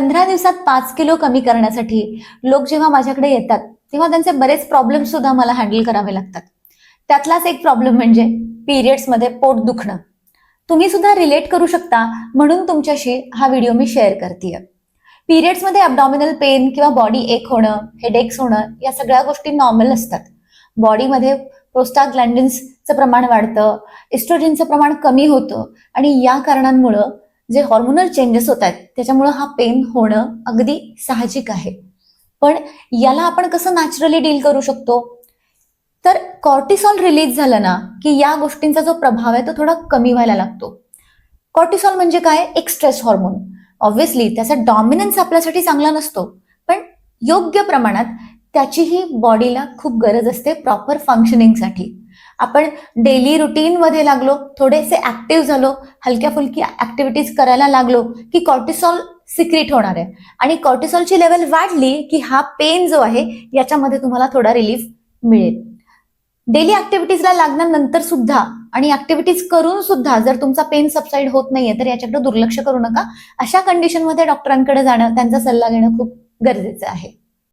15 दिवसात 5 किलो कमी करण्यासाठी लोक जेव्हा माझ्याकडे येतात तेव्हा त्यांचे बरेच प्रॉब्लेम सुद्धा मला हँडल करावे लागतात. त्यातलाच एक प्रॉब्लेम म्हणजे पिरियड्समध्ये पोट दुखणं. तुम्ही सुद्धा रिलेट करू शकता म्हणून तुमच्याशी हा व्हिडिओ मी शेअर करतेय. पिरियड्समध्ये ॲब्डॉमिनल पेन किंवा बॉडी एक होणं, हेडेक्स होणं या सगळ्या गोष्टी नॉर्मल असतात. बॉडीमध्ये प्रोस्टाग्लॅन्डिन्सचं प्रमाण वाढतं, एस्ट्रोजनचं प्रमाण कमी होतं आणि या कारणांमुळं जे हॉर्मोनल चेंजेस होत आहेत त्याच्यामुळं हा पेन होणं अगदी साहजिक आहे. पण याला आपण कसं नॅचरली डील करू शकतो? तर कॉर्टिसॉल रिलीज झालं ना की या गोष्टींचा जो प्रभाव आहे तो थोडा कमी व्हायला लागतो. कॉर्टिसॉल म्हणजे काय? एक स्ट्रेस हॉर्मोन. ऑब्व्हियसली त्याचा डॉमिनन्स आपल्यासाठी चांगला नसतो, पण योग्य प्रमाणात त्याचीही बॉडीला खूप गरज असते प्रॉपर फंक्शनिंगसाठी. आपण डेली रुटीनमध्ये लागलो, थोडेसे ऍक्टिव्ह झालो, हलक्या फुलक्या ऍक्टिव्हिटीज करायला लागलो की कॉर्टिसॉल सिक्रीट होणार आहे आणि कॉर्टिसॉलची लेवल वाढली की हा पेन जो आहे याच्यामध्ये तुम्हाला थोडा रिलीफ मिळेल. डेली ऍक्टिव्हिटीजला लागल्यानंतर सुद्धा आणि ऍक्टिव्हिटीज करून सुद्धा जर तुमचा पेन सबसाईड होत नाहीये तर याच्याकडे दुर्लक्ष करू नका. अशा कंडिशनमध्ये डॉक्टरांकडे जाणं, त्यांचा सल्ला घेणं खूप गरजेचं आहे.